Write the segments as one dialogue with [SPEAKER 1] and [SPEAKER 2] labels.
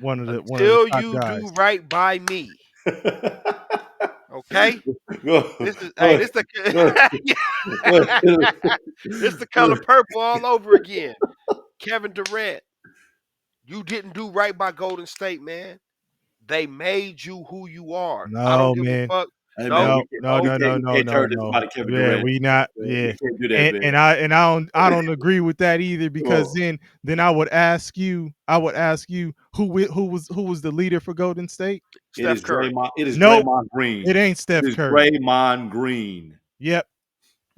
[SPEAKER 1] one of the
[SPEAKER 2] Until
[SPEAKER 1] top
[SPEAKER 2] you
[SPEAKER 1] guys.
[SPEAKER 2] do right by me. Okay? This is this the this the color purple all over again. Kevin Durant, you didn't do right by Golden State, man. They made you who you are. I don't
[SPEAKER 1] No,
[SPEAKER 2] give
[SPEAKER 1] man.
[SPEAKER 2] a fuck.
[SPEAKER 3] Hey, man,
[SPEAKER 2] No,
[SPEAKER 3] we can't turn this about Kevin
[SPEAKER 1] Yeah,
[SPEAKER 3] Durant.
[SPEAKER 1] we not.
[SPEAKER 3] Man.
[SPEAKER 1] Yeah,
[SPEAKER 3] We can't do that, man.
[SPEAKER 1] and I don't agree with that either, because then I would ask you who was the leader for Golden State?
[SPEAKER 3] It is
[SPEAKER 2] Steph Curry.
[SPEAKER 3] Draymond. It is
[SPEAKER 1] Nope,
[SPEAKER 3] Draymond Green.
[SPEAKER 1] it ain't Steph
[SPEAKER 3] It is
[SPEAKER 1] Curry.
[SPEAKER 3] Draymond Green.
[SPEAKER 1] Yep,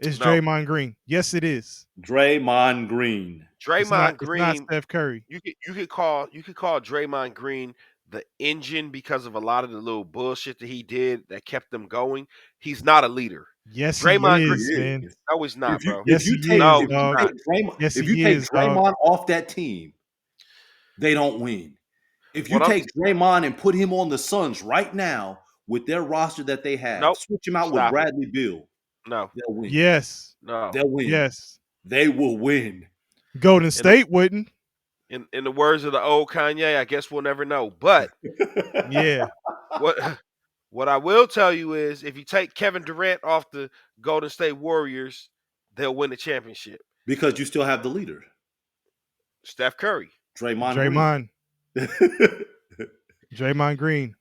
[SPEAKER 1] it's
[SPEAKER 2] No.
[SPEAKER 1] Draymond Green. Yes, it is.
[SPEAKER 3] Draymond Green.
[SPEAKER 2] Draymond
[SPEAKER 1] It's not
[SPEAKER 2] Green.
[SPEAKER 1] Steph Curry.
[SPEAKER 2] You could call Draymond Green the engine because of a lot of the little bullshit that he did that kept them going. He's not a leader.
[SPEAKER 1] Yes,
[SPEAKER 2] Draymond
[SPEAKER 1] he
[SPEAKER 2] Green.
[SPEAKER 1] is, man.
[SPEAKER 2] No, he's not, bro.
[SPEAKER 1] Yes,
[SPEAKER 3] If you
[SPEAKER 1] he
[SPEAKER 3] take
[SPEAKER 1] is,
[SPEAKER 3] if
[SPEAKER 1] dog.
[SPEAKER 3] you take Draymond,
[SPEAKER 1] Yes,
[SPEAKER 3] if
[SPEAKER 1] he
[SPEAKER 3] you take
[SPEAKER 1] is, dog.
[SPEAKER 3] Draymond off that team, they don't win. If you
[SPEAKER 2] What
[SPEAKER 3] take Draymond and put him on the Suns right now with their roster that they have,
[SPEAKER 2] Nope.
[SPEAKER 3] switch him out
[SPEAKER 2] Stop
[SPEAKER 3] with Bradley Beal,
[SPEAKER 2] No.
[SPEAKER 3] they'll win.
[SPEAKER 1] Yes,
[SPEAKER 2] No.
[SPEAKER 3] They'll win.
[SPEAKER 1] yes.
[SPEAKER 3] They will win.
[SPEAKER 1] Golden State wouldn't.
[SPEAKER 2] In the words of the old Kanye, I guess we'll never know. But
[SPEAKER 1] Yeah.
[SPEAKER 2] what I will tell you is, if you take Kevin Durant off the Golden State Warriors, they'll win the championship.
[SPEAKER 3] Because you still have the leader,
[SPEAKER 2] Steph Curry.
[SPEAKER 3] Draymond.
[SPEAKER 1] Draymond Green.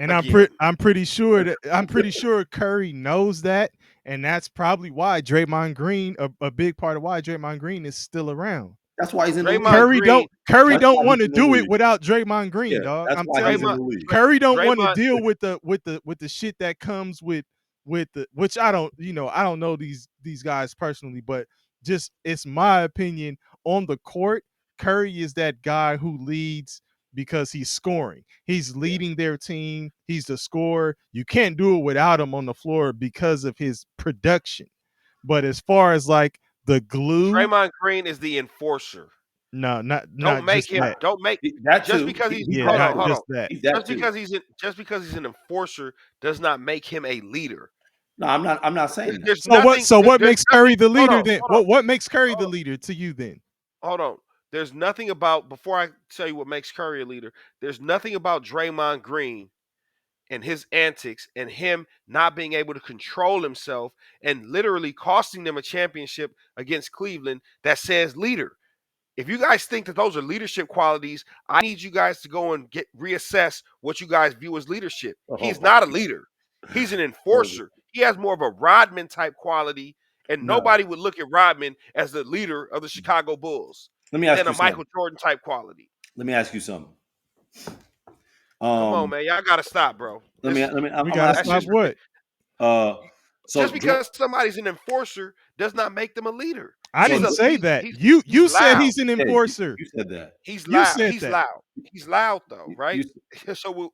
[SPEAKER 1] And
[SPEAKER 2] Again.
[SPEAKER 1] I'm pretty sure Curry knows that, and that's probably why Draymond Green, a big part of why Draymond Green is still around.
[SPEAKER 3] That's why he's in the league.
[SPEAKER 1] Curry
[SPEAKER 3] That's
[SPEAKER 1] don't
[SPEAKER 3] why
[SPEAKER 1] want to
[SPEAKER 3] he's in the
[SPEAKER 1] do
[SPEAKER 3] league.
[SPEAKER 1] it without Draymond Green,
[SPEAKER 3] Yeah,
[SPEAKER 1] dog.
[SPEAKER 3] that's
[SPEAKER 1] I'm
[SPEAKER 3] why
[SPEAKER 1] telling
[SPEAKER 3] he's in
[SPEAKER 1] you,
[SPEAKER 3] the league.
[SPEAKER 1] Curry don't want to
[SPEAKER 2] Draymond-
[SPEAKER 1] deal with the shit that comes with the, which I don't know these guys personally, but just it's my opinion. On the court, Curry is that guy who leads because he's scoring. He's leading their team. He's the scorer. You can't do it without him on the floor because of his production. But as far as like the glue,
[SPEAKER 2] Draymond Green is the enforcer.
[SPEAKER 1] no, not
[SPEAKER 2] Don't make
[SPEAKER 1] just
[SPEAKER 2] him.
[SPEAKER 1] that.
[SPEAKER 2] Don't make
[SPEAKER 3] that
[SPEAKER 2] just
[SPEAKER 3] too.
[SPEAKER 2] because he's
[SPEAKER 1] Yeah,
[SPEAKER 2] hold
[SPEAKER 1] not
[SPEAKER 2] on.
[SPEAKER 1] just that.
[SPEAKER 3] He's that
[SPEAKER 2] Just because he's an enforcer does not make him a leader.
[SPEAKER 3] No, I'm not saying that.
[SPEAKER 2] There's
[SPEAKER 1] So
[SPEAKER 2] nothing,
[SPEAKER 1] what makes Curry the leader
[SPEAKER 2] hold on,
[SPEAKER 1] then?
[SPEAKER 2] hold on.
[SPEAKER 1] What makes Curry the leader to you then?
[SPEAKER 2] Hold on. There's nothing about, before I tell you what makes Curry a leader, there's nothing about Draymond Green and his antics and him not being able to control himself and literally costing them a championship against Cleveland that says leader. If you guys think that those are leadership qualities, I need you guys to go and reassess what you guys view as leadership. He's not a leader. He's an enforcer. He has more of a Rodman type quality, and nobody would look at Rodman as the leader of the Chicago Bulls.
[SPEAKER 3] Let me ask
[SPEAKER 2] than
[SPEAKER 3] you
[SPEAKER 2] a Michael
[SPEAKER 3] something.
[SPEAKER 2] Jordan type quality.
[SPEAKER 3] Let me ask you something.
[SPEAKER 2] Come on, man. Y'all gotta stop, bro.
[SPEAKER 3] We
[SPEAKER 1] gotta stop what?
[SPEAKER 3] So
[SPEAKER 2] just because somebody's an enforcer does not make them a leader.
[SPEAKER 1] I didn't say that. You said he's an enforcer.
[SPEAKER 3] You said that.
[SPEAKER 2] He's loud.
[SPEAKER 1] He's
[SPEAKER 2] loud. He's loud though, right? So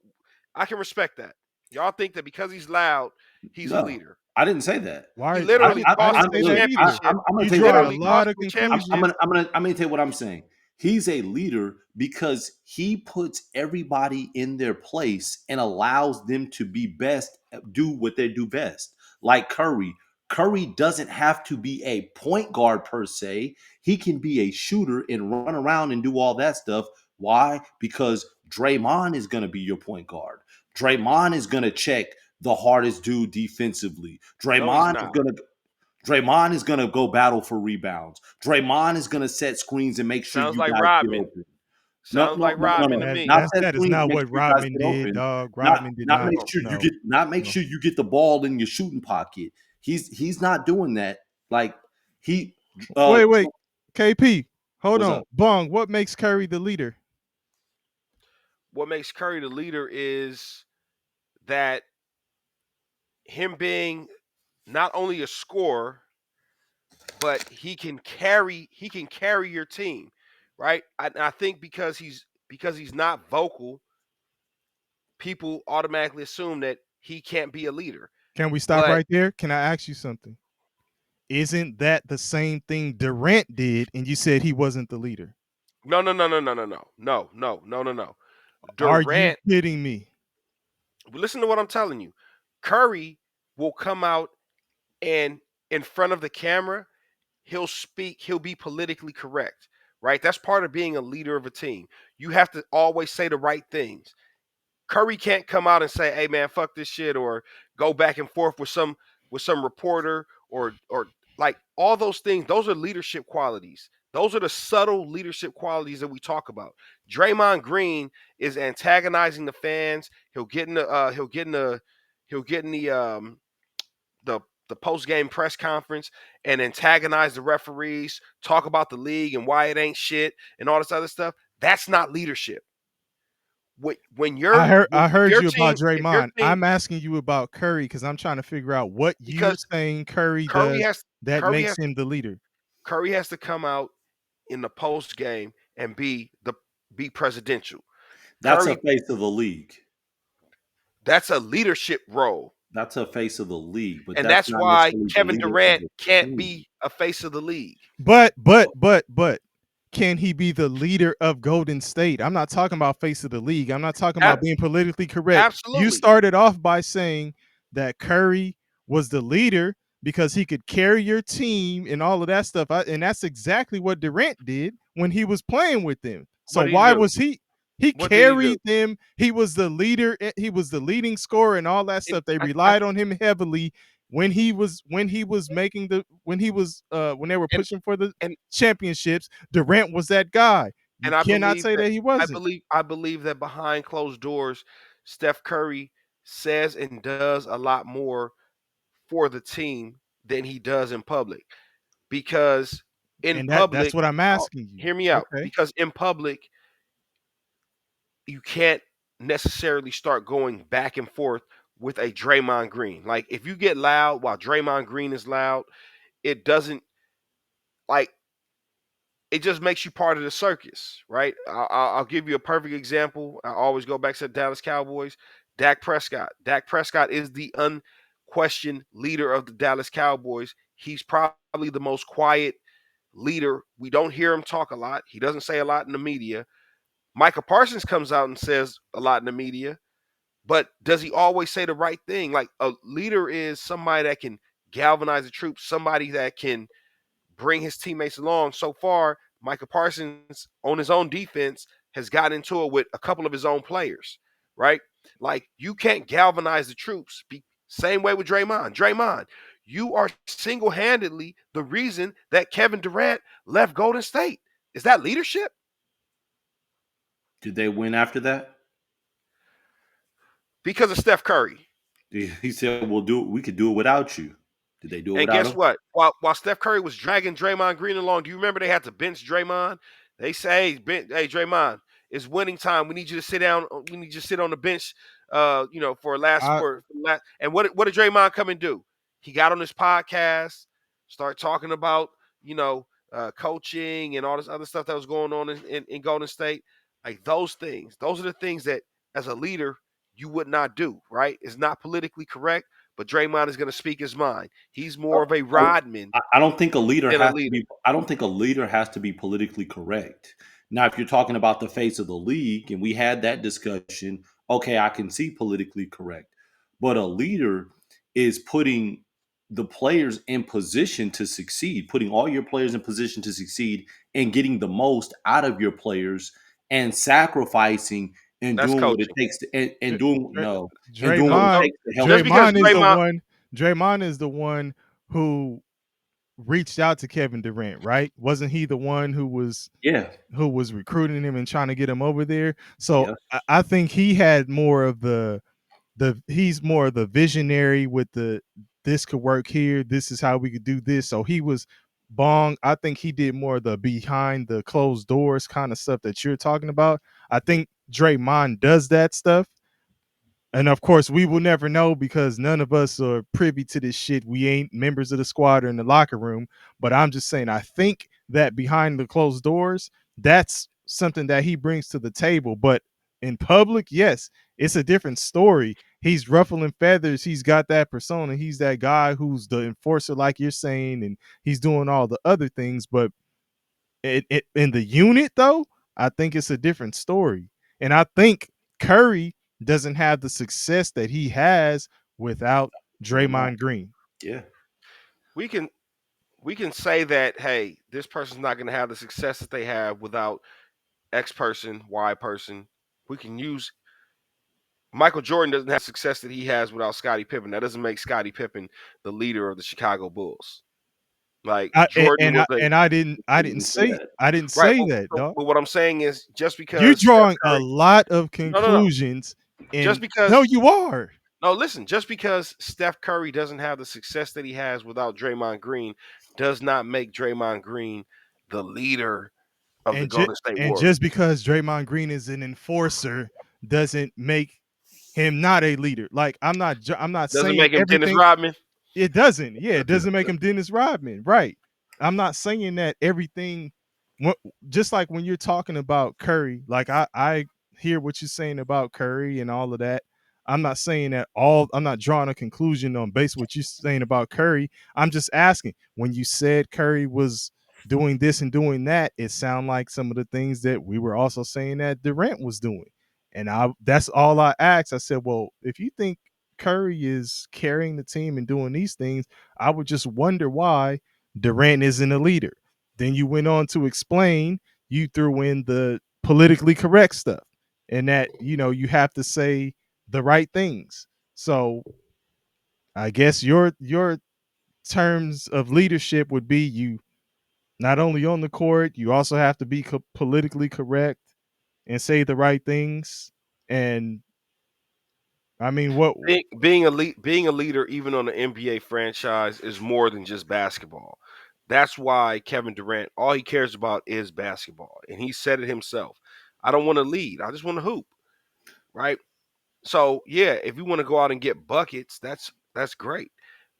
[SPEAKER 2] I can respect that. Y'all think that because he's loud, he's a leader.
[SPEAKER 3] I didn't say that.
[SPEAKER 1] Why?
[SPEAKER 2] He literally cost the championship.
[SPEAKER 3] I'm going to
[SPEAKER 1] draw a lot of conclusions.
[SPEAKER 3] I'm going to tell you what I'm saying. He's a leader because he puts everybody in their place and allows them to be best, do what they do best. Like Curry. Curry doesn't have to be a point guard per se. He can be a shooter and run around and do all that stuff. Why? Because Draymond is going to be your point guard. Draymond is going to check the hardest dude defensively. Draymond is gonna go battle for rebounds. Draymond is gonna set screens and make sure
[SPEAKER 2] Sounds
[SPEAKER 3] you
[SPEAKER 2] like
[SPEAKER 3] guys
[SPEAKER 2] Rodman.
[SPEAKER 3] get open.
[SPEAKER 2] Sounds like Rodman to me.
[SPEAKER 1] That is not what Rodman did, dog. Rodman did not.
[SPEAKER 3] Make sure you get the ball in your shooting pocket. He's not doing that. Like he.
[SPEAKER 1] Wait, KP, hold on.
[SPEAKER 3] Up?
[SPEAKER 1] Bong, what makes Curry the leader?
[SPEAKER 2] What makes Curry the leader is that him being not only a scorer, but he can carry your team, right? I think because he's not vocal, people automatically assume that he can't be a leader.
[SPEAKER 1] Can we stop right there? Can I ask you something? Isn't that the same thing Durant did, and you said he wasn't the leader?
[SPEAKER 2] No. Durant,
[SPEAKER 1] are you kidding me?
[SPEAKER 2] Listen to what I'm telling you. Curry will come out and in front of the camera, he'll speak, he'll be politically correct, right? That's part of being a leader of a team. You have to always say the right things. Curry can't come out and say, "Hey man, fuck this shit," or go back and forth with some reporter or like all those things. Those are leadership qualities. Those are the subtle leadership qualities that we talk about. Draymond Green is antagonizing the fans. He'll get in the the post game press conference and antagonize the referees, talk about the league and why it ain't shit and all this other stuff. That's not leadership.
[SPEAKER 1] I
[SPEAKER 2] If
[SPEAKER 1] heard
[SPEAKER 2] your
[SPEAKER 1] you about
[SPEAKER 2] team if your
[SPEAKER 1] Draymond.
[SPEAKER 2] team
[SPEAKER 1] I'm asking you about Curry because I'm trying to figure out what you're
[SPEAKER 2] because
[SPEAKER 1] saying Curry
[SPEAKER 2] Curry
[SPEAKER 1] does
[SPEAKER 2] has
[SPEAKER 1] that
[SPEAKER 2] Curry
[SPEAKER 1] makes
[SPEAKER 2] has to
[SPEAKER 1] him the leader.
[SPEAKER 2] Curry has to come out in the post game and be presidential.
[SPEAKER 3] That's a
[SPEAKER 2] Curry,
[SPEAKER 3] face of the league.
[SPEAKER 2] that's a leadership role.
[SPEAKER 3] That's a face of the league, but
[SPEAKER 2] And
[SPEAKER 3] that's
[SPEAKER 2] that's
[SPEAKER 3] not
[SPEAKER 2] why
[SPEAKER 3] necessarily the
[SPEAKER 2] Kevin
[SPEAKER 3] leader of
[SPEAKER 2] Durant
[SPEAKER 3] the
[SPEAKER 2] can't
[SPEAKER 3] team.
[SPEAKER 2] be a face of the league.
[SPEAKER 1] But can he be the leader of Golden State? I'm not talking about face of the league. I'm not talking about
[SPEAKER 2] Ab-
[SPEAKER 1] being politically correct. You
[SPEAKER 2] Absolutely.
[SPEAKER 1] started off by saying that Curry was the leader because he could carry your team and all of that stuff. And that's exactly what Durant did when he was playing with them. So
[SPEAKER 2] What did he
[SPEAKER 1] why
[SPEAKER 2] do?
[SPEAKER 1] was he? He
[SPEAKER 2] What did he do?
[SPEAKER 1] carried them. He was the leader. He was the leading scorer and all that
[SPEAKER 2] And
[SPEAKER 1] stuff. They
[SPEAKER 2] I
[SPEAKER 1] relied on him heavily when he was making the when they were
[SPEAKER 2] and
[SPEAKER 1] pushing for the
[SPEAKER 2] and
[SPEAKER 1] championships. Durant was that guy. You
[SPEAKER 2] and I
[SPEAKER 1] cannot
[SPEAKER 2] believe
[SPEAKER 1] say
[SPEAKER 2] that
[SPEAKER 1] that he wasn't.
[SPEAKER 2] I believe that behind closed doors, Steph Curry says and does a lot more for the team than he does in public. Because in
[SPEAKER 1] And that's
[SPEAKER 2] public,
[SPEAKER 1] what I'm
[SPEAKER 2] oh,
[SPEAKER 1] asking you.
[SPEAKER 2] hear me out.
[SPEAKER 1] Okay.
[SPEAKER 2] Because in public, you can't necessarily start going back and forth with a Draymond Green. Like if you get loud while Draymond Green is loud, it doesn't like it just makes you part of the circus, right? I'll give you a perfect example. I always go back to the Dallas Cowboys. Dak Prescott. Dak Prescott is the unquestioned leader of the Dallas Cowboys. He's probably the most quiet leader. We don't hear him talk a lot. He doesn't say a lot in the media. Micah Parsons comes out and says a lot in the media, but does he always say the right thing? Like a leader is somebody that can galvanize the troops, somebody that can bring his teammates along. So far, Micah Parsons on his own defense has gotten into it with a couple of his own players, right? Like you can't galvanize the troops. Same way with Draymond. Draymond, you are single-handedly the reason that Kevin Durant left Golden State. Is that leadership?
[SPEAKER 3] Did they win after that?
[SPEAKER 2] Because of Steph Curry.
[SPEAKER 3] He said, "We'll do it. We could do it without you." Did they do it
[SPEAKER 2] And
[SPEAKER 3] without
[SPEAKER 2] guess
[SPEAKER 3] him?
[SPEAKER 2] what? While Steph Curry was dragging Draymond Green along, do you remember they had to bench Draymond? They say, "Hey, Draymond, it's winning time. We need you to sit down. We need you to sit on the bench, for last
[SPEAKER 1] I
[SPEAKER 2] for last." And what did Draymond come and do? He got on his podcast, start talking about coaching and all this other stuff that was going on in Golden State. Like those things, those are the things that as a leader you would not do. Right? It's not politically correct, but Draymond is going to speak his mind. He's more of a Rodman
[SPEAKER 3] I don't think a leader
[SPEAKER 2] than a
[SPEAKER 3] has to
[SPEAKER 2] leader.
[SPEAKER 3] be. I don't think a leader has to be politically correct. Now, if you're talking about the face of the league, and we had that discussion, okay, I can see politically correct. But a leader is putting the players in position to succeed, putting all your players in position to succeed, and getting the most out of your players, and sacrificing and
[SPEAKER 2] That's
[SPEAKER 3] doing what it
[SPEAKER 2] coaching.
[SPEAKER 3] takes to, and
[SPEAKER 1] Dr-
[SPEAKER 3] doing
[SPEAKER 1] Dr-
[SPEAKER 3] no, and doing what it
[SPEAKER 1] Draymond
[SPEAKER 2] No,
[SPEAKER 3] takes to help
[SPEAKER 2] just
[SPEAKER 3] the
[SPEAKER 2] because
[SPEAKER 1] Draymond
[SPEAKER 3] team.
[SPEAKER 1] is the
[SPEAKER 2] Draymond,
[SPEAKER 1] one. Draymond is the one who reached out to Kevin Durant, right? Wasn't he the one
[SPEAKER 3] Yeah,
[SPEAKER 1] who was recruiting him and trying to get him over there? So
[SPEAKER 3] yeah.
[SPEAKER 1] I think he had more of the he's more of the visionary with the this could work here. This is how we could do this. So he was Bong. I think he did more of the behind the closed doors kind of stuff that you're talking about. I think Draymond does that stuff. And of course, we will never know because none of us are privy to this shit. We ain't members of the squad or in the locker room. But I'm just saying, I think that behind the closed doors, that's something that he brings to the table. But in public, yes, it's a different story. He's ruffling feathers. He's got that persona. He's that guy who's the enforcer, like you're saying, and he's doing all the other things. But in the unit, though, I think it's a different story. And I think Curry doesn't have the success that he has without
[SPEAKER 3] Draymond.
[SPEAKER 1] Draymond Green.
[SPEAKER 3] Yeah.
[SPEAKER 2] we can we can say that, hey, this person's not going to have the success that they have without X person, Y person. We can use Michael Jordan doesn't have success that he has without Scottie Pippen. That doesn't make Scottie Pippen the leader of the Chicago Bulls. Like
[SPEAKER 1] I, and,
[SPEAKER 2] Jordan
[SPEAKER 1] and
[SPEAKER 2] was
[SPEAKER 1] I
[SPEAKER 2] a
[SPEAKER 1] and I didn't I
[SPEAKER 3] What
[SPEAKER 1] didn't
[SPEAKER 3] you say
[SPEAKER 1] say
[SPEAKER 3] that?
[SPEAKER 1] I didn't
[SPEAKER 2] right,
[SPEAKER 1] say that, dog.
[SPEAKER 2] but what I'm saying is just
[SPEAKER 1] You're
[SPEAKER 2] because Steph
[SPEAKER 1] drawing a
[SPEAKER 2] Curry,
[SPEAKER 1] lot of
[SPEAKER 2] no,
[SPEAKER 1] conclusions,
[SPEAKER 2] just
[SPEAKER 1] and no,
[SPEAKER 2] because
[SPEAKER 1] you are.
[SPEAKER 2] no, listen, just because Steph Curry doesn't have the success that he has without Draymond Green does not make Draymond Green the leader of the
[SPEAKER 1] And ju-
[SPEAKER 2] Golden State
[SPEAKER 1] and
[SPEAKER 2] Warriors.
[SPEAKER 1] just because Draymond Green is an enforcer doesn't make him not a leader. Like I'm not
[SPEAKER 2] Doesn't
[SPEAKER 1] saying
[SPEAKER 2] make him Dennis
[SPEAKER 1] everything.
[SPEAKER 2] Rodman.
[SPEAKER 1] It doesn't. Yeah, it doesn't make him Dennis Rodman. Right. I'm not saying that everything just like when you're talking about Curry, like I hear what you're saying about Curry and all of that. I'm not saying that all I'm not drawing a conclusion on base what you're saying about Curry. I'm just asking when you said Curry was doing this and doing that, it sounded like some of the things that we were also saying that Durant was doing. And I that's all I asked. I said, well, if you think Curry is carrying the team and doing these things, I would just wonder why Durant isn't a leader. Then you went on to explain, you threw in the politically correct stuff and that, you have to say the right things. So I guess your terms of leadership would be you not only on the court, you also have to be politically correct and say the right things. And I mean, what?
[SPEAKER 2] Being a leader, even on an NBA franchise, is more than just basketball. That's why Kevin Durant, all he cares about is basketball, and he said it himself. I don't want to lead. I just want to hoop. Right. So yeah, if you want to go out and get buckets, that's great.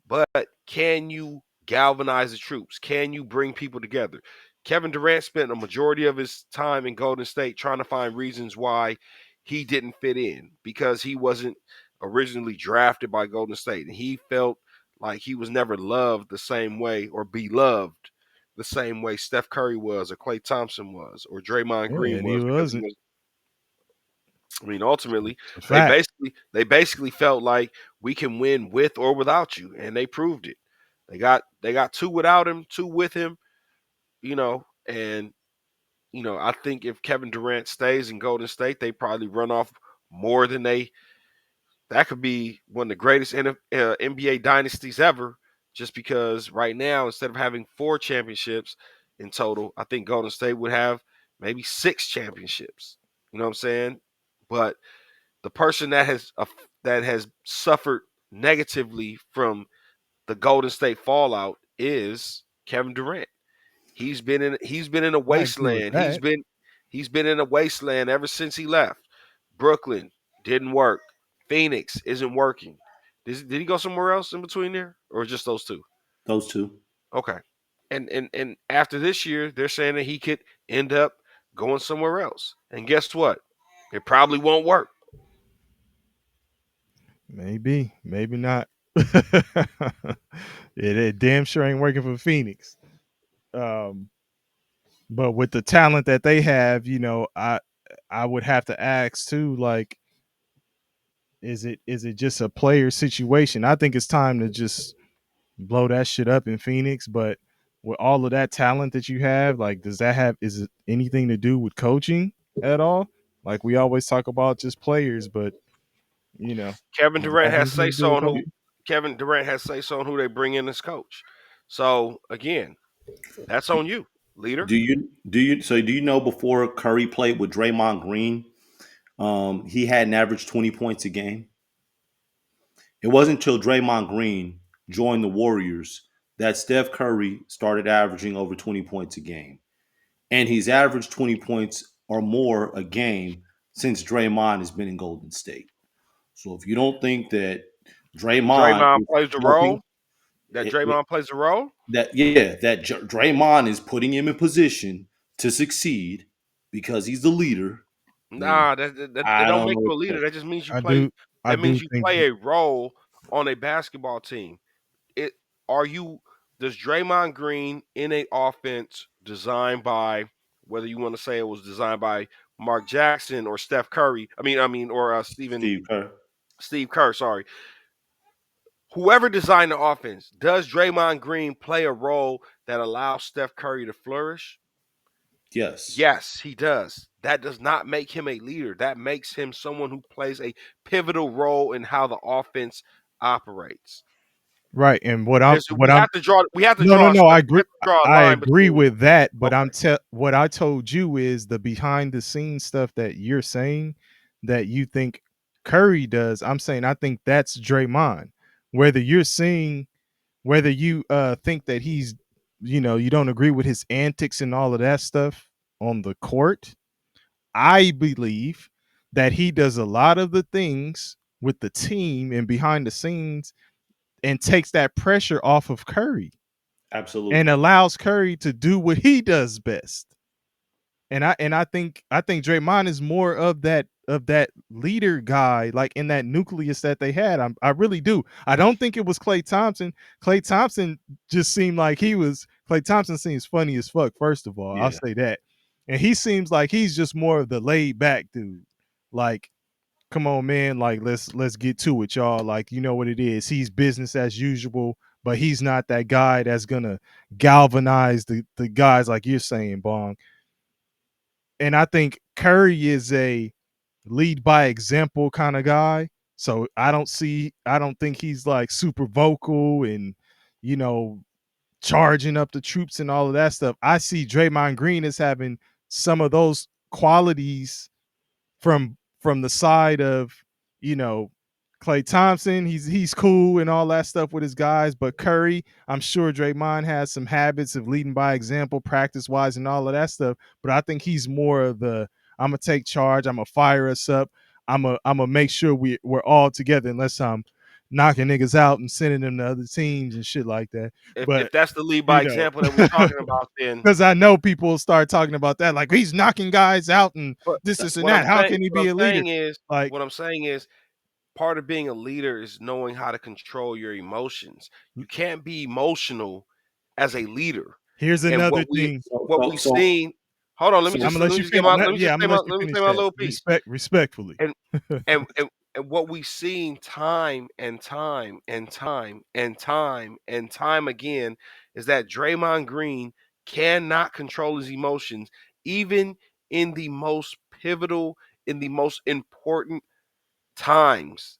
[SPEAKER 2] But can you galvanize the troops? Can you bring people together? Kevin Durant spent a majority of his time in Golden State trying to find reasons why he didn't fit in because he wasn't originally drafted by Golden State. And he felt like he was never loved the same way or beloved the same way Steph Curry was or Klay Thompson was or Draymond
[SPEAKER 1] Yeah,
[SPEAKER 2] Green
[SPEAKER 1] and he
[SPEAKER 2] was because he
[SPEAKER 1] wasn't.
[SPEAKER 2] was I mean, ultimately,
[SPEAKER 1] It's a fact.
[SPEAKER 2] they basically felt like we can win with or without you, and they proved it. They got two without him, two with him, and I think if Kevin Durant stays in Golden State, they probably run off more than they. That could be one of the greatest NBA dynasties ever. Just because right now, instead of having 4 championships in total, I think Golden State would have maybe 6 championships. You know what I'm saying? But the person that has suffered negatively from the Golden State fallout is Kevin Durant. He's been in a
[SPEAKER 1] I agree with
[SPEAKER 2] wasteland. He's
[SPEAKER 1] that.
[SPEAKER 2] been he's been in a wasteland ever since he left. Brooklyn didn't work. Phoenix isn't working. Did he go somewhere else in between there, or just those two?
[SPEAKER 3] Those two.
[SPEAKER 2] Okay. And after this year, they're saying that he could end up going somewhere else. And guess what? It probably won't work.
[SPEAKER 1] Maybe, maybe not. It damn sure ain't working for Phoenix. Um, but with the talent that they have, I would have to ask too, like, is it just a player situation? I think it's time to just blow that shit up in Phoenix. But with all of that talent that you have, like, is it anything to do with coaching at all? Like we always talk about just players, but
[SPEAKER 2] Kevin
[SPEAKER 1] does it
[SPEAKER 2] Durant
[SPEAKER 1] have
[SPEAKER 2] has
[SPEAKER 1] anything
[SPEAKER 2] say
[SPEAKER 1] to do
[SPEAKER 2] so
[SPEAKER 1] with
[SPEAKER 2] on who
[SPEAKER 1] coaching?
[SPEAKER 2] Kevin Durant has say so on who they bring in as coach. So again, that's on you, leader.
[SPEAKER 3] Do you know before Curry played with Draymond Green, he had an average 20 points a game? It wasn't until Draymond Green joined the Warriors that Steph Curry started averaging over 20 points a game. And he's averaged 20 points or more a game since Draymond has been in Golden State. So if you don't think that Draymond
[SPEAKER 2] Draymond
[SPEAKER 3] is
[SPEAKER 2] plays a
[SPEAKER 3] helping
[SPEAKER 2] role. That Draymond plays a role.
[SPEAKER 3] Draymond is putting him in position to succeed because he's the leader, then
[SPEAKER 2] Nah, that
[SPEAKER 3] I
[SPEAKER 2] don't
[SPEAKER 3] don't
[SPEAKER 2] make
[SPEAKER 3] know
[SPEAKER 2] you
[SPEAKER 3] what
[SPEAKER 2] a
[SPEAKER 3] to
[SPEAKER 2] leader.
[SPEAKER 3] tell
[SPEAKER 2] That just means you
[SPEAKER 1] I
[SPEAKER 2] play.
[SPEAKER 1] do. I
[SPEAKER 2] That
[SPEAKER 1] do
[SPEAKER 2] means you
[SPEAKER 1] think.
[SPEAKER 2] play a role on a basketball team. It are you? Does Draymond Green in a offense designed by whether you want to say it was designed by Mark Jackson or Steph Curry? Or
[SPEAKER 3] Steve Kerr.
[SPEAKER 2] Steve Kerr. Sorry. whoever designed the offense, does Draymond Green play a role that allows Steph Curry to flourish?
[SPEAKER 3] Yes,
[SPEAKER 2] Yes, he does. That does not make him a leader. That makes him someone who plays a pivotal role in how the offense operates.
[SPEAKER 1] Right. And
[SPEAKER 2] We have to draw. We have to
[SPEAKER 1] no, no,
[SPEAKER 2] draw.
[SPEAKER 1] no. I
[SPEAKER 2] We
[SPEAKER 1] agree.
[SPEAKER 2] have to draw a
[SPEAKER 1] I
[SPEAKER 2] line
[SPEAKER 1] agree
[SPEAKER 2] between.
[SPEAKER 1] with that, but
[SPEAKER 2] Okay.
[SPEAKER 1] what I told you is the behind the scenes stuff that you're saying that you think Curry does. I'm saying I think that's Draymond. Whether you're seeing whether you think that he's you don't agree with his antics and all of that stuff on the court, I believe that he does a lot of the things with the team and behind the scenes and takes that pressure off of Curry and
[SPEAKER 3] absolutely.
[SPEAKER 1] allows Curry to do what he does best. And I think Draymond is more of that leader guy, like in that nucleus that they had. I really do. I don't think it was Klay Thompson. Klay Thompson just seemed like he was. Klay Thompson seems funny as fuck. First of all, I'll
[SPEAKER 3] Yeah,
[SPEAKER 1] say that, and he seems like he's just more of the laid back dude. Like, come on, man. Like, let's get to it, y'all. Like, you know what it is. He's business as usual, but he's not that guy that's gonna galvanize the guys like you're saying, Bong. And I think Curry is a lead by example kind of guy. So I don't think he's like super vocal and you know charging up the troops and all of that stuff. I see Draymond Green as having some of those qualities from the side of you know Klay Thompson. He's cool and all that stuff with his guys, but Curry, I'm sure Draymond has some habits of leading by example, practice wise, and all of that stuff. But I think he's more of the I'm gonna take charge. I'm gonna fire us up. I'm gonna make sure we're all together unless I'm knocking niggas out and sending them to other teams and shit like that.
[SPEAKER 2] If
[SPEAKER 1] But
[SPEAKER 2] that's the lead by
[SPEAKER 1] you know,
[SPEAKER 2] example that we're talking about, then
[SPEAKER 1] because I know people will start talking about that, like he's knocking guys out and
[SPEAKER 2] but
[SPEAKER 1] this and that. How can he
[SPEAKER 2] what
[SPEAKER 1] be
[SPEAKER 2] I'm
[SPEAKER 1] a leader?
[SPEAKER 2] saying is
[SPEAKER 1] Like,
[SPEAKER 2] what I'm saying is part of being a leader is knowing how to control your emotions. You can't be emotional as a leader.
[SPEAKER 1] here's
[SPEAKER 2] And
[SPEAKER 1] another thing.
[SPEAKER 3] so
[SPEAKER 2] what
[SPEAKER 3] so
[SPEAKER 2] we
[SPEAKER 3] so
[SPEAKER 2] seen. Hold on,
[SPEAKER 3] so
[SPEAKER 1] I'm gonna
[SPEAKER 2] let
[SPEAKER 1] let
[SPEAKER 2] me
[SPEAKER 1] you
[SPEAKER 2] just get
[SPEAKER 1] finish.
[SPEAKER 2] my let me just
[SPEAKER 1] I'm
[SPEAKER 2] say
[SPEAKER 1] gonna
[SPEAKER 2] my
[SPEAKER 1] let you
[SPEAKER 2] let me
[SPEAKER 1] finish
[SPEAKER 2] say my
[SPEAKER 1] that.
[SPEAKER 2] little piece.
[SPEAKER 1] Respectfully.
[SPEAKER 2] And and and and what we've seen time and time and time and time and time again is that Draymond Green cannot control his emotions, even in the most pivotal, in the most important times.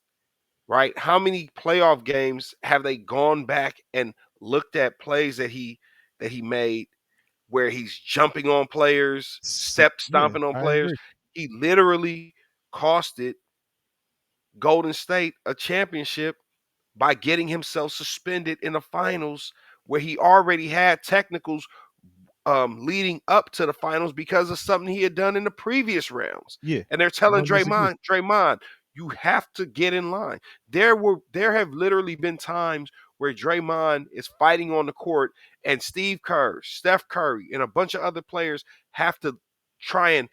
[SPEAKER 2] Right? How many playoff games have they gone back and looked at plays that he made where he's jumping on players, step
[SPEAKER 1] Yeah,
[SPEAKER 2] stomping on
[SPEAKER 1] I
[SPEAKER 2] players?
[SPEAKER 1] agree.
[SPEAKER 2] He literally costed Golden State a championship by getting himself suspended in the finals where he already had technicals leading up to the finals because of something he had done in the previous rounds.
[SPEAKER 1] Yeah,
[SPEAKER 2] And they're
[SPEAKER 1] I
[SPEAKER 2] telling
[SPEAKER 1] don't disagree.
[SPEAKER 2] Draymond, you have to get in line. There have literally been times where Draymond is fighting on the court and Steve Kerr, Steph Curry, and a bunch of other players have to try and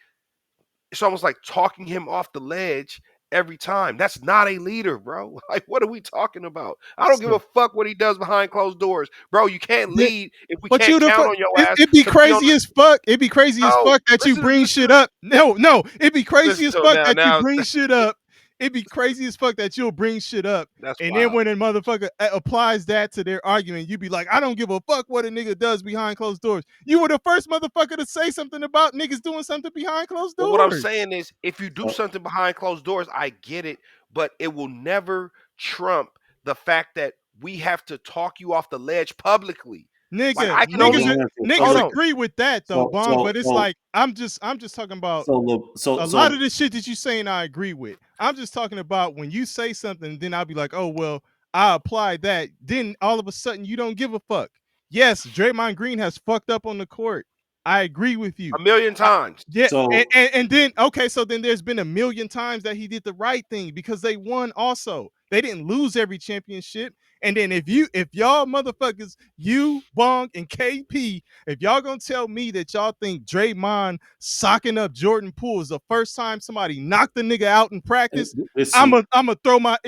[SPEAKER 2] it's almost like talking him off the ledge every time. That's not a leader, bro. Like, what are we talking about? I don't give
[SPEAKER 1] So,
[SPEAKER 2] a fuck what he does behind closed doors, bro. You can't
[SPEAKER 1] yeah,
[SPEAKER 2] lead if we
[SPEAKER 1] but
[SPEAKER 2] can't
[SPEAKER 1] you the
[SPEAKER 2] count on your ass
[SPEAKER 1] it'd be
[SPEAKER 2] to be on
[SPEAKER 1] crazy
[SPEAKER 2] the.
[SPEAKER 1] as fuck. It'd be crazy as
[SPEAKER 2] No,
[SPEAKER 1] fuck that you bring
[SPEAKER 2] listen
[SPEAKER 1] shit
[SPEAKER 2] to
[SPEAKER 1] up. No, it'd be crazy
[SPEAKER 2] listen
[SPEAKER 1] as
[SPEAKER 2] to it
[SPEAKER 1] fuck
[SPEAKER 2] now.
[SPEAKER 1] that you
[SPEAKER 2] Now
[SPEAKER 1] bring shit up. It'd be crazy as fuck that you'll bring shit up.
[SPEAKER 2] that's
[SPEAKER 1] And then
[SPEAKER 2] wild.
[SPEAKER 1] when a motherfucker applies that to their argument, you be like, I don't give a fuck what a nigga does behind closed doors. You were the first motherfucker to say something about niggas doing something behind closed
[SPEAKER 2] But what I'm
[SPEAKER 1] doors.
[SPEAKER 2] saying is, if you do
[SPEAKER 3] so
[SPEAKER 2] something behind closed doors, I get it, but it will never trump the fact that we have to talk you off the ledge publicly. Like
[SPEAKER 1] Nigga,
[SPEAKER 2] I can
[SPEAKER 3] so let
[SPEAKER 2] only
[SPEAKER 3] me ask you. So
[SPEAKER 1] niggas
[SPEAKER 2] hold on.
[SPEAKER 3] listen.
[SPEAKER 1] agree with that though,
[SPEAKER 3] So
[SPEAKER 1] Bong.
[SPEAKER 3] so
[SPEAKER 1] But it's
[SPEAKER 3] so
[SPEAKER 1] like I'm just talking about
[SPEAKER 3] so look.
[SPEAKER 1] a
[SPEAKER 3] So
[SPEAKER 1] lot of
[SPEAKER 3] so
[SPEAKER 1] the shit that you saying I agree with. I'm just talking about when you say something, then I'll be like, oh well, I applied that. Then all of a sudden you don't give a fuck. Yes, Draymond Green has fucked up on the court. I agree with you.
[SPEAKER 2] A million
[SPEAKER 1] I,
[SPEAKER 2] times.
[SPEAKER 1] yeah,
[SPEAKER 3] so
[SPEAKER 1] and then okay, so then there's been a million times that he did the right thing because they won also. They didn't lose every championship. And then if y'all motherfuckers, you, Bong, and KP, if y'all gonna tell me that y'all think Draymond socking up Jordan Poole is the first time somebody knocked the nigga out in practice,
[SPEAKER 3] listen.
[SPEAKER 1] I'm a throw my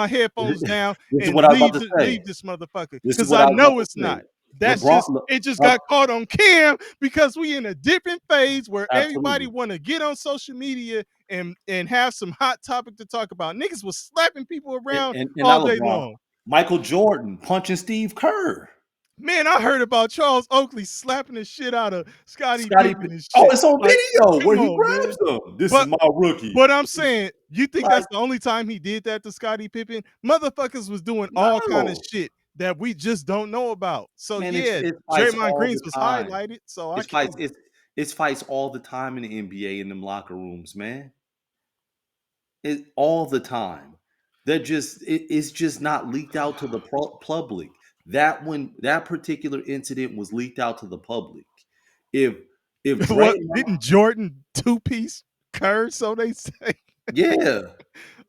[SPEAKER 1] headphones down
[SPEAKER 3] This is
[SPEAKER 1] and
[SPEAKER 3] what I was about to say.
[SPEAKER 1] leave this motherfucker
[SPEAKER 3] This is
[SPEAKER 1] because
[SPEAKER 3] what
[SPEAKER 1] I
[SPEAKER 3] I was about
[SPEAKER 1] know
[SPEAKER 3] to
[SPEAKER 1] it's
[SPEAKER 3] say.
[SPEAKER 1] not. That's
[SPEAKER 3] LeBron,
[SPEAKER 1] just it just got caught on cam because we in a different phase where everybody
[SPEAKER 3] absolutely.
[SPEAKER 1] want to get on social media and have some hot topic to talk about. Niggas was slapping people around
[SPEAKER 3] And
[SPEAKER 1] all
[SPEAKER 3] now
[SPEAKER 1] day
[SPEAKER 3] LeBron,
[SPEAKER 1] long.
[SPEAKER 3] Michael Jordan punching Steve Kerr.
[SPEAKER 1] Man, I heard about Charles Oakley slapping the shit out of Scottie
[SPEAKER 3] Scotty.
[SPEAKER 1] Pippen and
[SPEAKER 3] Oh,
[SPEAKER 1] shit.
[SPEAKER 3] it's on
[SPEAKER 1] Like,
[SPEAKER 3] video where
[SPEAKER 1] come
[SPEAKER 3] he
[SPEAKER 1] on, man.
[SPEAKER 3] grabs them. This is
[SPEAKER 1] But
[SPEAKER 3] my rookie.
[SPEAKER 1] but I'm saying, you think
[SPEAKER 3] Like,
[SPEAKER 1] that's the only time he did that to Scottie Pippen? Motherfuckers was doing all kind of
[SPEAKER 3] no.
[SPEAKER 1] shit that we just don't know about. So
[SPEAKER 3] Man,
[SPEAKER 1] yeah,
[SPEAKER 3] it's fights
[SPEAKER 1] Draymond
[SPEAKER 3] all
[SPEAKER 1] Green's
[SPEAKER 3] the
[SPEAKER 1] was
[SPEAKER 3] time.
[SPEAKER 1] highlighted. So I
[SPEAKER 3] It's
[SPEAKER 1] can't.
[SPEAKER 3] fights. It's fights all the time in the NBA in them locker rooms, man. It all the time. It's just not leaked out to the public. That particular incident was leaked out to the public. If if
[SPEAKER 1] What
[SPEAKER 3] Draymond,
[SPEAKER 1] didn't Jordan two-piece Kerr? So they say.
[SPEAKER 3] yeah,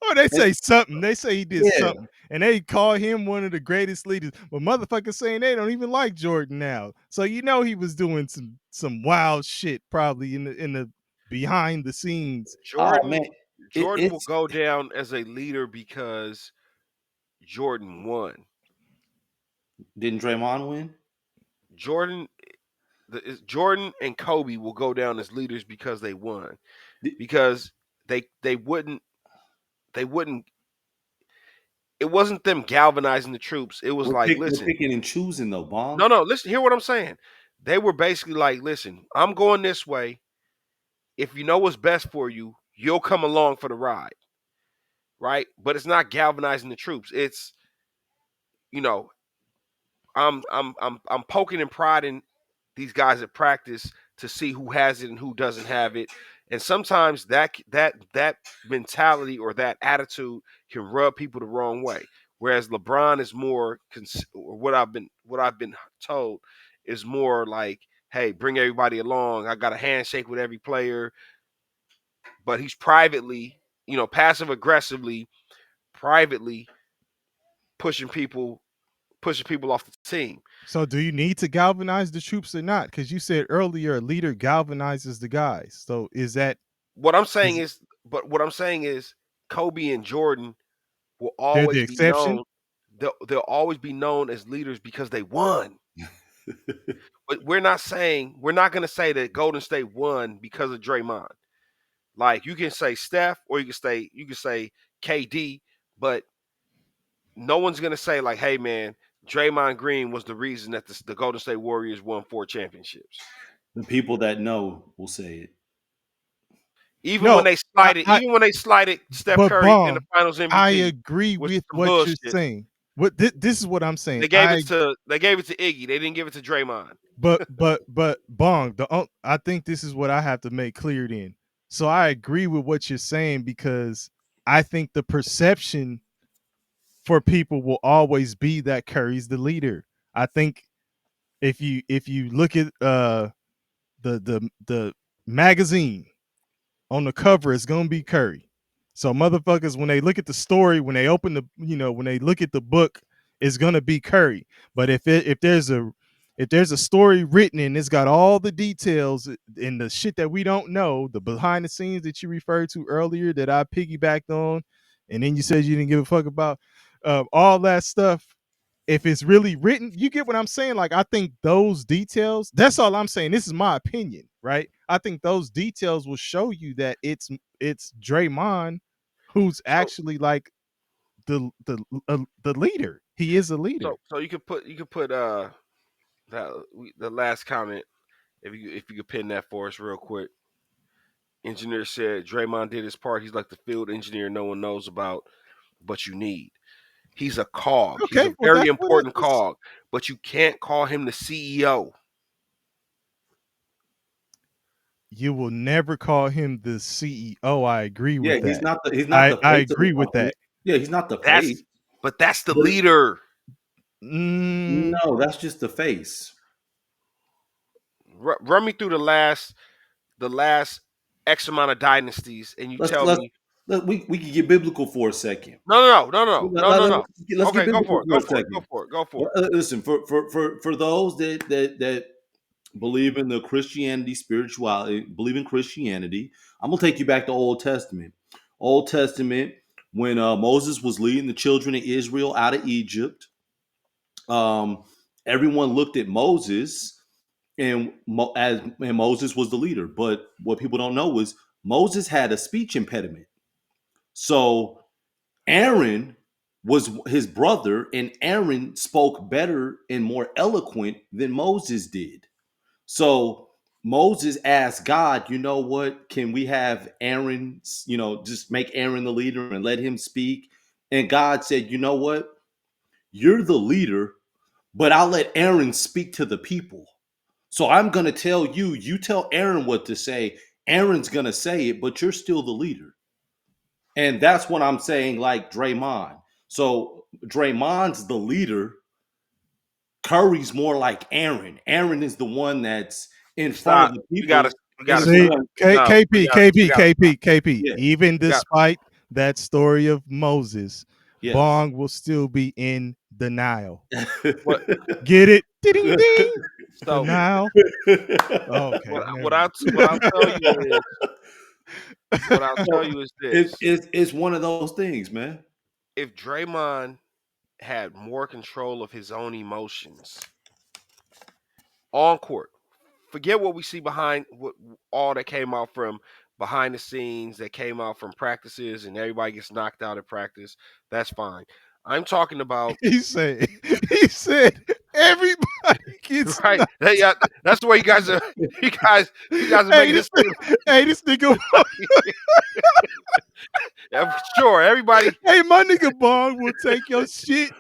[SPEAKER 1] Or they
[SPEAKER 3] and-
[SPEAKER 1] say something. They say he did
[SPEAKER 3] yeah.
[SPEAKER 1] something, and they call him one of the greatest leaders. But motherfuckers saying they don't even like Jordan now. So you know he was doing some wild shit probably in the behind the scenes.
[SPEAKER 3] Oh
[SPEAKER 2] Jordan
[SPEAKER 3] man,
[SPEAKER 2] Jordan will
[SPEAKER 3] it's
[SPEAKER 2] go down as a leader because Jordan won.
[SPEAKER 3] didn't Draymond win?
[SPEAKER 2] Jordan Jordan and Kobe will go down as leaders because they won.
[SPEAKER 3] Did-
[SPEAKER 2] Because they wouldn't it wasn't them galvanizing the troops. It was like,
[SPEAKER 3] We're
[SPEAKER 2] listen,
[SPEAKER 3] picking and choosing though, Bong.
[SPEAKER 2] no, listen, hear what I'm saying. They were basically like, listen, I'm going this way. If you know what's best for you, you'll come along for the ride. Right? But it's not galvanizing the troops. It's, you know, I'm poking and prodding these guys at practice to see who has it and who doesn't have it. And sometimes that mentality or that attitude can rub people the wrong way. Whereas LeBron is more or what I've been told is more like, hey, bring everybody along. I got a handshake with every player, but he's privately, passive aggressively, privately pushing people off the team.
[SPEAKER 1] So do you need to galvanize the troops or not? Because you said earlier a leader galvanizes the guys. So is that
[SPEAKER 2] What I'm saying
[SPEAKER 1] is
[SPEAKER 2] is, but what I'm saying is, Kobe and Jordan will
[SPEAKER 1] they're the
[SPEAKER 2] always be
[SPEAKER 1] exception?
[SPEAKER 2] known. They'll always be known as leaders because they won. But we're not going to say that Golden State won because of Draymond. Like, you can say Steph or you can say KD, but no one's going to say like, hey man, Draymond Green was the reason that the Golden State Warriors won 4 championships.
[SPEAKER 3] The people that know will say it.
[SPEAKER 2] Even when
[SPEAKER 1] No,
[SPEAKER 2] they
[SPEAKER 1] I,
[SPEAKER 2] slighted,
[SPEAKER 1] I
[SPEAKER 2] even when they slighted Steph
[SPEAKER 1] but
[SPEAKER 2] Curry in the
[SPEAKER 1] Bong,
[SPEAKER 2] Finals
[SPEAKER 1] I
[SPEAKER 2] MVP,
[SPEAKER 1] agree
[SPEAKER 2] which
[SPEAKER 1] with
[SPEAKER 2] is some
[SPEAKER 1] what you're
[SPEAKER 2] bullshit.
[SPEAKER 1] saying. What this is what I'm saying.
[SPEAKER 2] They gave it to Iggy. They didn't give it to Draymond.
[SPEAKER 1] But Bong, I think this is what I have to make clear then. So I agree with what you're saying because I think the perception for people will always be that Curry's the leader. I think if you look at the magazine on the cover, it's gonna be Curry. So motherfuckers, when they look at the story, when they open when they look at the book, it's gonna be Curry. But if there's a story written and it's got all the details and the shit that we don't know, the behind the scenes that you referred to earlier that I piggybacked on, and then you said you didn't give a fuck about all that stuff. If it's really written, you get what I'm saying. Like, I think those details, that's all I'm saying. This is my opinion, right? I think those details will show you that it's Draymond who's
[SPEAKER 2] So
[SPEAKER 1] actually like the leader. He is a leader.
[SPEAKER 2] so you could put the last comment, if you could pin that for us real quick. Engineer said Draymond did his part. He's like the field engineer no one knows about, but you need. He's a cog. He's a
[SPEAKER 1] Okay, well
[SPEAKER 2] very
[SPEAKER 1] that's what I
[SPEAKER 2] important
[SPEAKER 1] just.
[SPEAKER 2] cog, but you can't call him the CEO.
[SPEAKER 1] You will never call him the CEO. I agree
[SPEAKER 3] Yeah,
[SPEAKER 1] with that.
[SPEAKER 3] he's not
[SPEAKER 1] I
[SPEAKER 3] the
[SPEAKER 1] I
[SPEAKER 3] face of the
[SPEAKER 1] agree with
[SPEAKER 3] company.
[SPEAKER 1] that.
[SPEAKER 3] Yeah, he's not the face.
[SPEAKER 2] That's the
[SPEAKER 3] But
[SPEAKER 2] leader.
[SPEAKER 1] Mm,
[SPEAKER 3] no, that's just the face.
[SPEAKER 2] Run me through the last X amount of dynasties, and you
[SPEAKER 3] Let's
[SPEAKER 2] tell
[SPEAKER 3] let's
[SPEAKER 2] me.
[SPEAKER 3] we can get biblical for a second.
[SPEAKER 2] No.
[SPEAKER 3] Let's
[SPEAKER 2] Okay,
[SPEAKER 3] get
[SPEAKER 2] go for
[SPEAKER 3] biblical
[SPEAKER 2] it.
[SPEAKER 3] for
[SPEAKER 2] Go
[SPEAKER 3] a
[SPEAKER 2] for it. Go
[SPEAKER 3] second.
[SPEAKER 2] for it. Go for it.
[SPEAKER 3] Listen, for those that believe in the Christianity spirituality, believe in Christianity, I'm gonna take you back to Old Testament. Old Testament, when Moses was leading the children of Israel out of Egypt, um, everyone looked at Moses and Moses was the leader. But what people don't know is Moses had a speech impediment. So Aaron was his brother, and Aaron spoke better and more eloquent than Moses did. So Moses asked God, you know what? Can we have Aaron, just make Aaron the leader and let him speak? And God said, you know what? You're the leader, but I'll let Aaron speak to the people. So I'm going to tell you, you tell Aaron what to say. Aaron's going to say it, but you're still the leader. And that's what I'm saying, like Draymond. So Draymond's the leader. Curry's more like Aaron. Aaron is the one that's in front of
[SPEAKER 2] Stop.
[SPEAKER 3] the
[SPEAKER 2] We gotta
[SPEAKER 3] people.
[SPEAKER 2] we
[SPEAKER 3] And
[SPEAKER 2] gotta
[SPEAKER 3] he's the
[SPEAKER 1] See,
[SPEAKER 2] stop.
[SPEAKER 3] one,
[SPEAKER 2] No, we gotta stop.
[SPEAKER 1] KP.
[SPEAKER 3] yeah,
[SPEAKER 1] Even
[SPEAKER 2] We got
[SPEAKER 1] despite that story of Moses,
[SPEAKER 3] yes.
[SPEAKER 1] Bong will still be in denial.
[SPEAKER 2] what
[SPEAKER 1] Get it? Ding ding.
[SPEAKER 2] so
[SPEAKER 1] Denial. Okay, never mind.
[SPEAKER 2] what I'll tell you is
[SPEAKER 3] So
[SPEAKER 2] this.
[SPEAKER 3] it's one of those things, man.
[SPEAKER 2] If Draymond had more control of his own emotions on court, forget what we see behind what all that came out from behind the scenes that came out from practices and everybody gets knocked out at practice. That's fine. I'm talking about
[SPEAKER 1] He said everybody gets
[SPEAKER 2] right.
[SPEAKER 1] knocked.
[SPEAKER 2] Yeah, that's the way you guys are. You guys are
[SPEAKER 1] Hey,
[SPEAKER 2] making
[SPEAKER 1] this
[SPEAKER 2] this seem
[SPEAKER 1] hey, this nigga
[SPEAKER 2] yeah, for sure. Everybody,
[SPEAKER 1] hey, my nigga Bong will take your shit.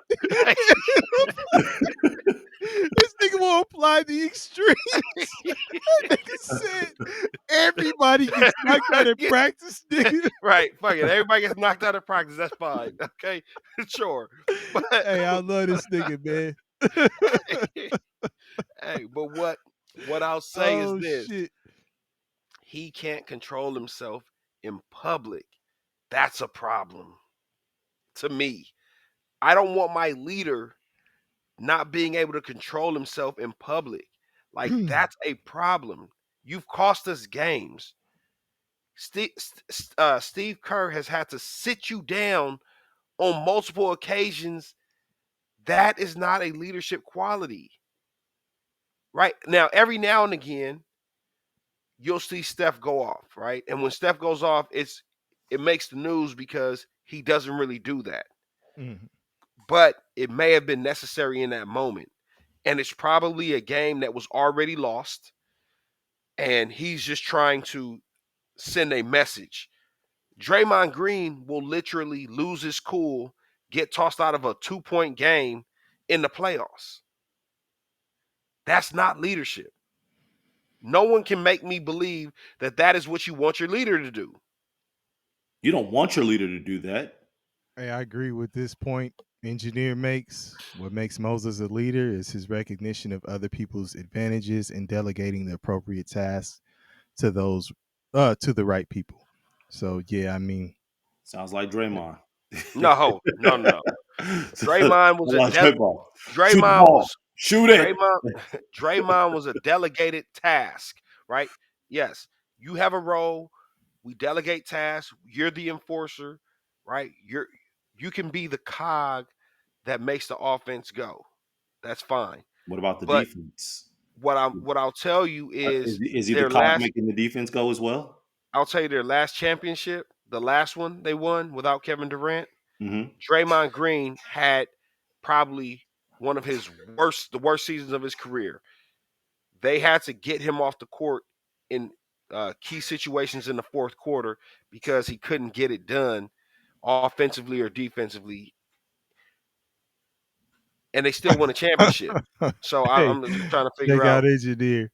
[SPEAKER 1] This nigga will apply the extremes. That nigga said everybody gets knocked out at practice, nigga.
[SPEAKER 2] right? Fuck it. Everybody gets knocked out of practice. That's fine. Okay, sure. But
[SPEAKER 1] Hey, I love this nigga, man.
[SPEAKER 2] hey, but what I'll say is
[SPEAKER 1] Oh
[SPEAKER 2] this:
[SPEAKER 1] shit.
[SPEAKER 2] he can't control himself in public. That's a problem to me. I don't want my leader not being able to control himself in public. Like that's a problem. You've cost us games. Steve Kerr has had to sit you down on multiple occasions. That is not a leadership quality. Right? Now, every now and again, you'll see Steph go off, right? And when Steph goes off, it makes the news because he doesn't really do that.
[SPEAKER 1] Mhm.
[SPEAKER 2] But it may have been necessary in that moment. And it's probably a game that was already lost. And he's just trying to send a message. Draymond Green will literally lose his cool, get tossed out of a 2-point game in the playoffs. That's not leadership. No one can make me believe that that is what you want your leader to do.
[SPEAKER 3] You don't want your leader to do that.
[SPEAKER 1] Hey, I agree with this point engineer makes. What makes Moses a leader is his recognition of other people's advantages and delegating the appropriate tasks to those to the right people. So yeah, I mean,
[SPEAKER 3] Sounds like Draymond.
[SPEAKER 2] No.
[SPEAKER 3] Sounds
[SPEAKER 2] Draymond was a
[SPEAKER 3] like Draymond. Shoot the
[SPEAKER 2] Draymond
[SPEAKER 3] ball.
[SPEAKER 2] was
[SPEAKER 3] Shoot it.
[SPEAKER 2] Draymond Draymond was a delegated task, right? Yes, you have a role. We delegate tasks. You're the enforcer, right? You can be the cog that makes the offense go. That's fine.
[SPEAKER 3] What about the
[SPEAKER 2] But
[SPEAKER 3] defense?
[SPEAKER 2] what I'll tell you is
[SPEAKER 3] Is he the
[SPEAKER 2] their
[SPEAKER 3] cog
[SPEAKER 2] last
[SPEAKER 3] making the defense go as well?
[SPEAKER 2] I'll tell you their last championship, the last one they won without Kevin Durant,
[SPEAKER 3] Mm-hmm.
[SPEAKER 2] Draymond Green had probably one of the worst seasons of his career. They had to get him off the court in key situations in the fourth quarter because he couldn't get it done offensively or defensively, and they still won a championship. So
[SPEAKER 1] hey,
[SPEAKER 2] I'm just trying to
[SPEAKER 1] check
[SPEAKER 2] figure
[SPEAKER 1] out
[SPEAKER 2] out.
[SPEAKER 1] engineer.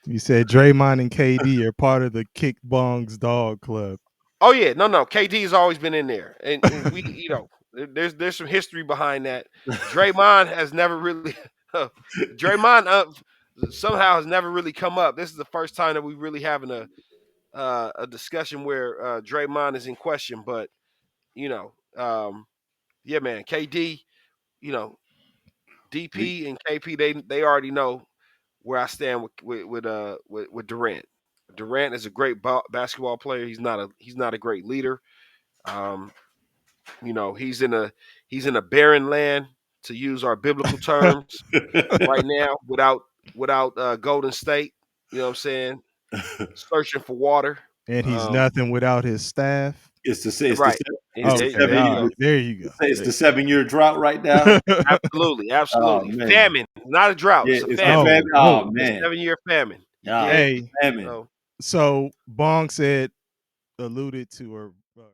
[SPEAKER 1] You said Draymond and KD are part of the Kick Bong's Dog Club.
[SPEAKER 2] Oh yeah, no. KD has always been in there, and we, there's some history behind that. Draymond has never really, Draymond somehow has never really come up. This is the first time that we really having a discussion where Draymond is in question. But you know, yeah, man, KD, you know,
[SPEAKER 3] We
[SPEAKER 2] DP and KP, they already know where I stand with Durant. Durant is a great basketball player. He's not a great leader. Um, he's in a barren land, to use our biblical terms, right now without Golden State. You know what I'm saying? Searching for water.
[SPEAKER 1] And he's
[SPEAKER 2] Um,
[SPEAKER 1] nothing without his staff.
[SPEAKER 3] it's the
[SPEAKER 2] right.
[SPEAKER 3] It's the
[SPEAKER 1] Okay,
[SPEAKER 2] There you go.
[SPEAKER 1] there you go.
[SPEAKER 3] It's the 7-year drought right now.
[SPEAKER 2] Absolutely,
[SPEAKER 3] Oh
[SPEAKER 2] absolutely.
[SPEAKER 3] man,
[SPEAKER 2] Famine, not a drought.
[SPEAKER 3] yeah,
[SPEAKER 2] It's a
[SPEAKER 3] it's the
[SPEAKER 2] famine.
[SPEAKER 3] famine.
[SPEAKER 1] Oh,
[SPEAKER 3] Oh
[SPEAKER 2] A
[SPEAKER 3] man,
[SPEAKER 2] 7-year famine. You
[SPEAKER 3] oh,
[SPEAKER 2] dig?
[SPEAKER 1] hey,
[SPEAKER 3] famine.
[SPEAKER 2] So
[SPEAKER 1] so Bong said, alluded to, or